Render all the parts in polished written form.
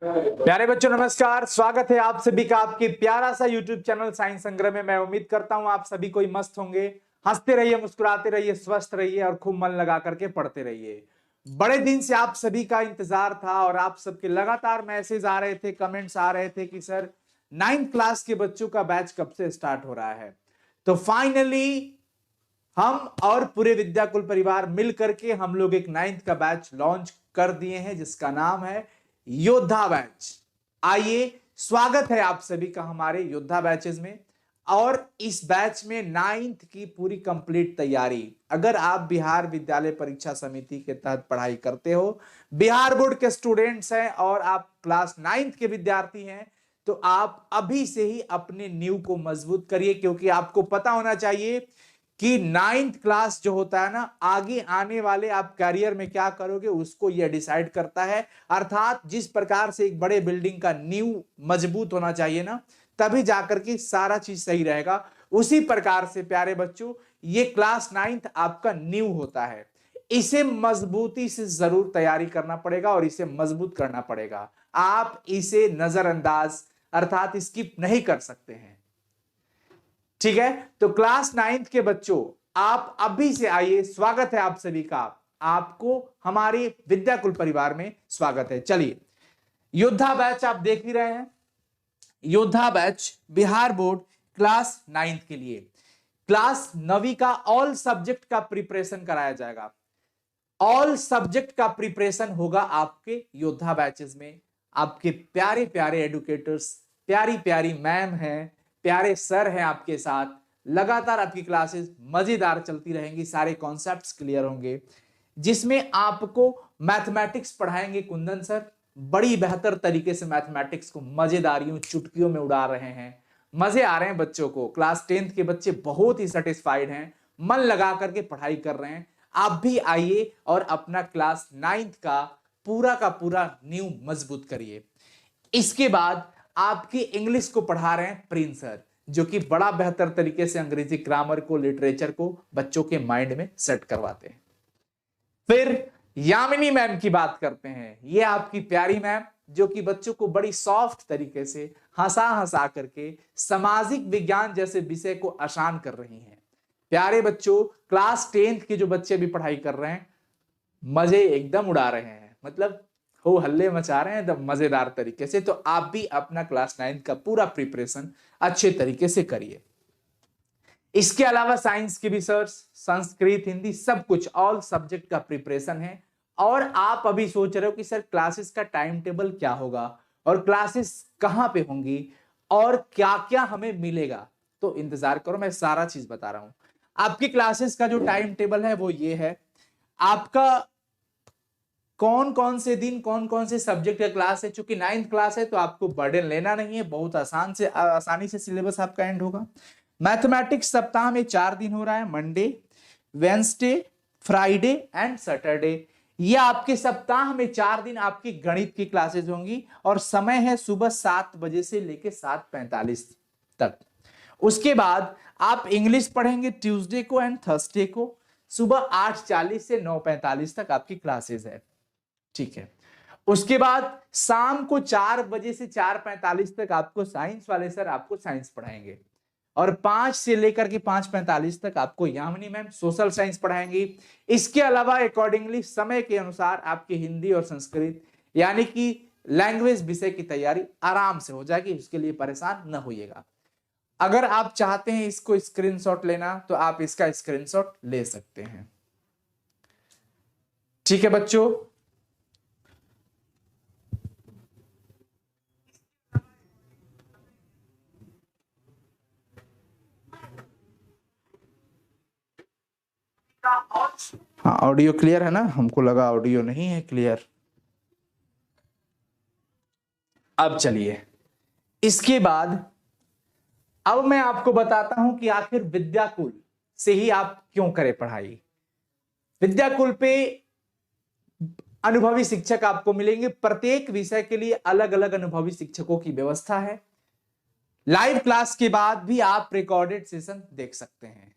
प्यारे बच्चों नमस्कार, स्वागत है आप सभी का आपके प्यारा सा YouTube चैनल साइंस संग्रह में। मैं उम्मीद करता हूं आप सभी कोई मस्त होंगे। हंसते रहिए, मुस्कुराते रहिए, स्वस्थ रहिए और खूब मन लगा करके पढ़ते रहिए। बड़े दिन से आप सभी का इंतजार था और आप सबके लगातार मैसेज आ रहे थे, कमेंट्स आ रहे थे कि सर 9th क्लास के बच्चों का बैच कब से स्टार्ट हो रहा है। तो फाइनली हम और पूरे विद्याकुल परिवार मिल करके हम लोग एक 9th का बैच लॉन्च कर दिए हैं जिसका नाम है योद्धा बैच। आइए, स्वागत है आप सभी का हमारे योद्धा बैचेस में। और इस बैच में 9th की पूरी कंप्लीट तैयारी, अगर आप बिहार विद्यालय परीक्षा समिति के तहत पढ़ाई करते हो, बिहार बोर्ड के स्टूडेंट्स हैं और आप क्लास 9th के विद्यार्थी हैं, तो आप अभी से ही अपने नींव को मजबूत करिए, क्योंकि आपको पता होना चाहिए कि 9th क्लास जो होता है ना, आगे आने वाले आप करियर में क्या करोगे उसको यह डिसाइड करता है। अर्थात जिस प्रकार से एक बड़े बिल्डिंग का नींव मजबूत होना चाहिए ना, तभी जाकर के सारा चीज सही रहेगा, उसी प्रकार से प्यारे बच्चों ये क्लास 9th आपका नींव होता है। इसे मजबूती से जरूर तैयारी करना पड़ेगा और इसे मजबूत करना पड़ेगा। आप इसे नजरअंदाज अर्थात स्किप नहीं कर सकते हैं। ठीक है, तो क्लास 9th के बच्चों आप अभी से आइए, स्वागत है आप सभी का। आपको हमारे विद्याकुल परिवार में स्वागत है। चलिए, योद्धा बैच आप देख ही रहे हैं। योद्धा batch Bihar board class 9th के लिए क्लास 9वीं का ऑल सब्जेक्ट का प्रिपरेशन कराया जाएगा। ऑल सब्जेक्ट का प्रिपरेशन होगा आपके योद्धा बैचेस में। आपके प्यारे प्यारे एडुकेटर्स, प्यारी प्यारी मैम हैं, प्यारे सर हैं आपके साथ। लगातार आपकी क्लासेस मजेदार चलती रहेंगी, सारे कॉन्सेप्ट्स क्लियर होंगे, जिसमें आपको मैथमेटिक्स पढ़ाएंगे कुंदन सर। बड़ी बेहतर तरीके से मैथमेटिक्स को मजेदारियों चुटकियों में उड़ा रहे हैं। मजे आ रहे हैं बच्चों को। क्लास 10th के बच्चे बहुत ही सेटिस्फाइड हैं, मन लगा करके पढ़ाई कर रहे हैं। आप भी आइए और अपना क्लास 9th का पूरा नींव मजबूत करिए। इसके बाद आपकी इंग्लिश को पढ़ा रहे हैं प्रिंस सर, जो कि बड़ा बेहतर तरीके से अंग्रेजी ग्रामर को, लिटरेचर को बच्चों के माइंड में सेट करवाते हैं। फिर यामिनी मैम की बात करते हैं। ये आपकी प्यारी मैम जो कि बच्चों को बड़ी सॉफ्ट तरीके से हंसा हंसा करके सामाजिक विज्ञान जैसे विषय को आसान कर रही हैं। प्यारे बच्चों, क्लास 10th के जो बच्चे भी पढ़ाई कर रहे हैं, मजे एकदम उड़ा रहे हैं, मतलब हो हल्ले मचा रहे हैं एकदम मजेदार तरीके से। तो आप भी अपना क्लास 9th का पूरा प्रिपरेशन अच्छे तरीके से करिए। इसके अलावा साइंस के भी सर, संस्कृत, हिंदी, सब कुछ ऑल सब्जेक्ट का प्रिपरेशन है। और आप अभी सोच रहे हो कि सर क्लासेस का टाइम टेबल क्या होगा और क्लासेस कहां पे होंगी और क्या क्या हमें मिलेगा, तो इंतजार करो, मैं सारा चीज बता रहा हूं। आपकी क्लासेस का जो टाइम टेबल है वो ये है। आपका कौन कौन से दिन कौन कौन से सब्जेक्ट का क्लास है। चूंकि 9th क्लास है तो आपको बर्डन लेना नहीं है, बहुत आसानी से सिलेबस आपका एंड होगा। मैथमेटिक्स सप्ताह में 4 दिन हो रहा है, Monday, Wednesday, Friday and Saturday. ये आपके सप्ताह में 4 दिन आपकी गणित की क्लासेस होंगी और समय है सुबह 7 बजे से लेकर 7:45 तक। उसके बाद आप इंग्लिश पढ़ेंगे ट्यूसडे को एंड थर्सडे को, सुबह 8:40 से 9:45 तक आपकी क्लासेस है। ठीक है, उसके बाद शाम को 4 बजे से 4:45 तक आपको साइंस वाले सर आपको साइंस पढ़ाएंगे और 5 से लेकर के 5:45 तक आपको यामिनी मैम सोशल साइंस पढ़ाएंगी। इसके अलावा अकॉर्डिंगली समय के अनुसार आपकी हिंदी और संस्कृत यानी कि लैंग्वेज विषय की तैयारी आराम से हो जाएगी, उसके लिए परेशान न होइएगा। अगर आप चाहते हैं इसको स्क्रीनशॉट लेना तो आप इसका स्क्रीनशॉट ले सकते हैं। ठीक है बच्चों, हाँ ऑडियो क्लियर है ना? हमको लगा ऑडियो नहीं है क्लियर। अब चलिए, इसके बाद अब मैं आपको बताता हूं कि आखिर विद्याकुल से ही आप क्यों करें पढ़ाई। विद्याकुल पे अनुभवी शिक्षक आपको मिलेंगे, प्रत्येक विषय के लिए अलग अलग अनुभवी शिक्षकों की व्यवस्था है। लाइव क्लास के बाद भी आप रिकॉर्डेड सेशन देख सकते हैं।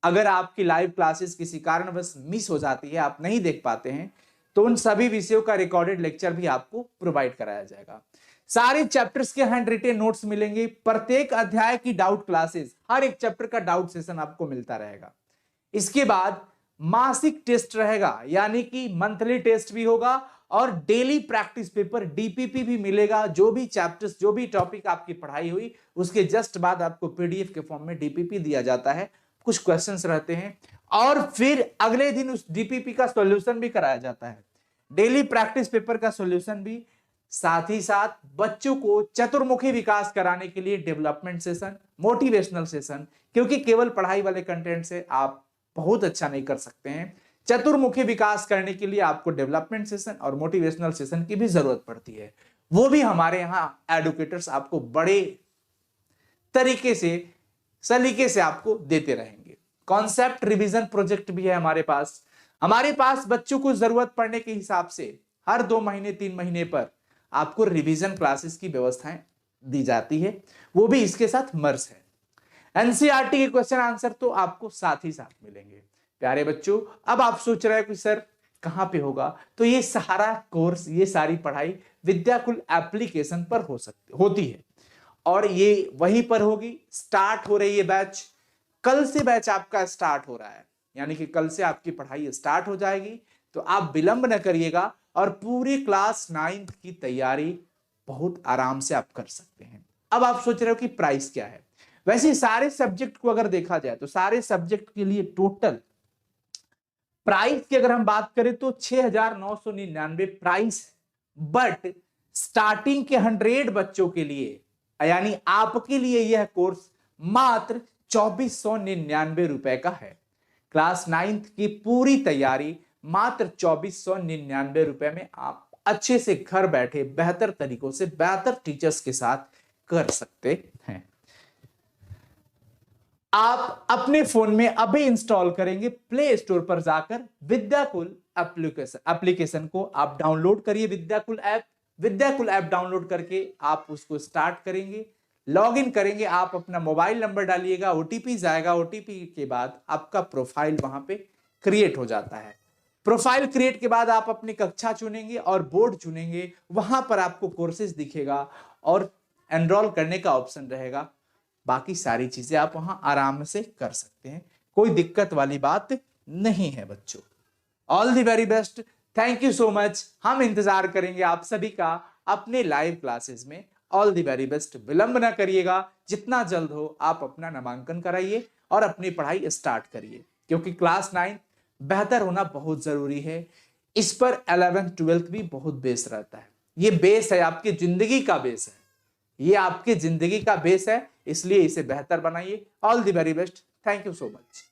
अगर आपकी लाइव क्लासेस किसी कारणवश मिस हो जाती है, आप नहीं देख पाते हैं, तो उन सभी विषयों का रिकॉर्डेड लेक्चर भी आपको प्रोवाइड कराया जाएगा। सारे चैप्टर्स के हैंड रिटेन नोट्स मिलेंगे, प्रत्येक अध्याय की डाउट क्लासेस, हर एक चैप्टर का डाउट सेशन आपको मिलता रहेगा। इसके बाद मासिक टेस्ट रहेगा, यानी कि मंथली टेस्ट भी होगा और डेली प्रैक्टिस पेपर डीपीपी भी मिलेगा। जो भी चैप्टर्स, जो भी टॉपिक आपकी पढ़ाई हुई, उसके जस्ट बाद आपको पीडीएफ के फॉर्म में डीपीपी दिया जाता है, कुछ क्वेश्चंस रहते हैं और फिर अगले दिन उस डीपीपी का सॉल्यूशन भी कराया जाता है, डेली प्रैक्टिस पेपर का सॉल्यूशन भी। साथ ही साथ बच्चों को चतुर्मुखी विकास कराने के लिए डेवलपमेंट सेशन, मोटिवेशनल सेशन, क्योंकि केवल पढ़ाई वाले कंटेंट से आप बहुत अच्छा नहीं कर सकते हैं। चतुर्मुखी विकास करने के लिए आपको डेवलपमेंट सेशन और मोटिवेशनल सेशन की भी जरूरत पड़ती है। वो भी हमारे यहाँ एडुकेटर्स आपको बड़े तरीके से, सलीके से आपको देते रहेंगे। कॉन्सेप्ट रिवीजन प्रोजेक्ट भी है हमारे पास। हमारे पास बच्चों को जरूरत पड़ने के हिसाब से हर 2 महीने 3 महीने पर आपको रिवीजन क्लासेस की व्यवस्थाएं दी जाती है, वो भी इसके साथ मर्ज है। एनसीईआरटी के क्वेश्चन आंसर तो आपको साथ ही साथ मिलेंगे। प्यारे बच्चों, अब आप सोच रहे हैं कि सर कहां पे होगा, तो ये सारा कोर्स, ये सारी पढ़ाई विद्याकुल एप्लीकेशन पर होती है और ये वहीं पर होगी। स्टार्ट हो रही है बैच, कल से बैच आपका स्टार्ट हो रहा है, यानी कि कल से आपकी पढ़ाई स्टार्ट हो जाएगी। तो आप विलंब न करिएगा और पूरी क्लास 9th की तैयारी बहुत आराम से आप कर सकते हैं। अब आप सोच रहे हो कि प्राइस क्या है। वैसे सारे सब्जेक्ट को अगर देखा जाए तो सारे सब्जेक्ट के लिए टोटल प्राइस की अगर हम बात करें तो 6,999 प्राइस, बट स्टार्टिंग के 100 बच्चों के लिए, यानी आपके लिए यह कोर्स मात्र 2,499 रुपए का है। क्लास 9th की पूरी तैयारी मात्र 2,499 रुपए में आप अच्छे से घर बैठे बेहतर तरीकों से बेहतर टीचर्स के साथ कर सकते हैं। आप अपने फोन में अभी इंस्टॉल करेंगे, प्ले स्टोर पर जाकर विद्याकुल एप्लीकेशन को आप डाउनलोड करिए। विद्याकुल ऐप डाउनलोड करके आप उसको स्टार्ट करेंगे, लॉग इन करेंगे, आप अपना मोबाइल नंबर डालिएगा, ओटीपी जाएगा, ओटीपी के बाद आपका प्रोफाइल वहां पे क्रिएट हो जाता है। प्रोफाइल क्रिएट के बाद आप अपनी कक्षा चुनेंगे और बोर्ड चुनेंगे, वहां पर आपको कोर्सेज दिखेगा और एनरोल करने का ऑप्शन रहेगा। बाकी सारी चीजें आप वहां आराम से कर सकते हैं, कोई दिक्कत वाली बात नहीं है बच्चों। All the very best, thank you so much. हम इंतजार करेंगे आप सभी का अपने लाइव क्लासेस में। ऑल द वेरी बेस्ट, विलंब ना करिएगा, जितना जल्द हो आप अपना नामांकन कराइए और अपनी पढ़ाई स्टार्ट करिए, क्योंकि क्लास 9 बेहतर होना बहुत जरूरी है। इस पर 11th 12th भी बहुत बेस रहता है। ये बेस है, आपकी जिंदगी का बेस है, ये आपकी जिंदगी का बेस है, इसलिए इसे बेहतर बनाइए। All the very best, thank you so much.